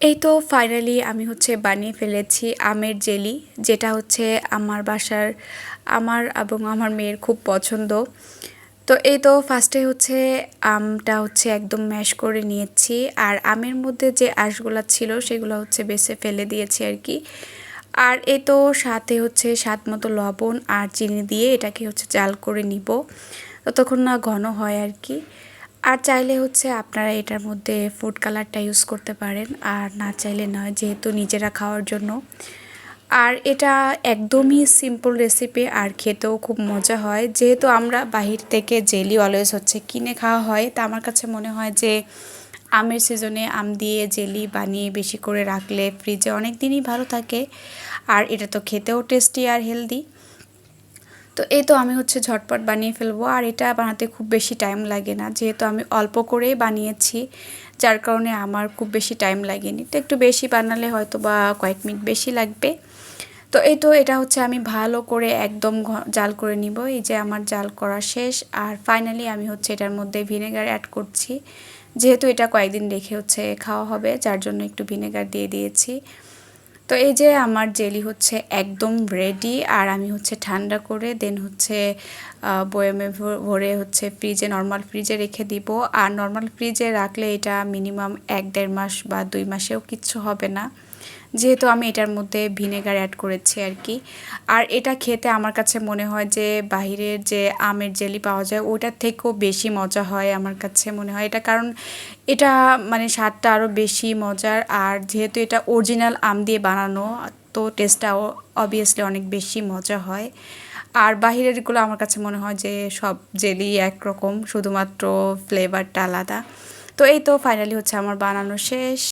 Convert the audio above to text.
এই তো ফাইনালি আমি হচ্ছে বানিয়ে ফেলেছি আমের জেলি, যেটা হচ্ছে আমার বাসার আমার এবং আমার মেয়ের খুব পছন্দ। তো এই তো ফার্স্টে হচ্ছে আমটা হচ্ছে একদম ম্যাশ করে নিয়েছি, আর আমের মধ্যে যে আঁশগুলো ছিল সেগুলো হচ্ছে বেছে ফেলে দিয়েছি আর কি। আর এই তো সাথে হচ্ছে স্বাদ মতো লবণ আর চিনি দিয়ে এটাকে হচ্ছে জাল করে নিব, ততক্ষণ না ঘন হয় আর কি। আর চাইলে হচ্ছে আপনারা এটার মধ্যে ফুড কালারটা ইউজ করতে পারেন, আর না চাইলে নয়, যেহেতু নিজেরা খাওয়ার জন্য। আর এটা একদমই সিম্পল রেসিপি, আর খেতেও খুব মজা হয়। যেহেতু আমরা বাহির থেকে জেলি অলওয়েজ হচ্ছে কিনে খাওয়া হয়, তা আমার কাছে মনে হয় যে আমের সিজনে আম দিয়ে জেলি বানিয়ে বেশি করে রাখলে ফ্রিজে অনেক দিনই ভালো থাকে, আর এটা তো খেতেও টেস্টি আর হেলদি। তো এই তো আমি হচ্ছে ঝটপট বানিয়ে ফেলবো, আর এটা বানাতে খুব বেশি টাইম লাগে না, যেহেতু আমি অল্প করেই বানিয়েছি, যার কারণে আমার খুব বেশি টাইম লাগেনি। তো একটু বেশি বানালে হয়তো বা কয়েক মিনিট বেশি লাগবে। তো এই তো এটা হচ্ছে আমি ভালো করে একদম জাল করে নিব। এই যে আমার জাল করা শেষ, আর ফাইনালি আমি হচ্ছে এটার মধ্যে ভিনেগার অ্যাড করছি, যেহেতু এটা কয়েকদিন রেখে হচ্ছে খাওয়া হবে, যার জন্য একটু ভিনেগার দিয়ে দিয়েছি। তো এই যে আমার জেলি হচ্ছে একদম রেডি, আর আমি হচ্ছে ঠান্ডা করে দেন হচ্ছে বয়ামে ভরে হচ্ছে ফ্রিজে, নর্মাল ফ্রিজে রেখে দিব। আর নর্মাল ফ্রিজে রাখলে এটা মিনিমাম 1-1.5 মাস বা 2 মাসেও কিচ্ছু হবে না, যেহেতু আমি এটার মধ্যে ভিনেগার অ্যাড করেছি আর কি। আর এটা খেতে আমার কাছে মনে হয় যে বাহিরের যে আমের জেলি পাওয়া যায় ওটার থেকেও বেশি মজা হয় আমার কাছে মনে হয় এটা, কারণ এটা মানে স্বাদটা আরও বেশি মজার। আর যেহেতু এটা অরিজিনাল আম দিয়ে বানানো, তো টেস্টটাও অবভিয়াসলি অনেক বেশি মজা হয়। আর বাহিরেরগুলো আমার কাছে মনে হয় যে সব জেলি একরকম, শুধুমাত্র ফ্লেভারটা আলাদা। তো এই তো ফাইনালি হচ্ছে আমার বানানো শেষ।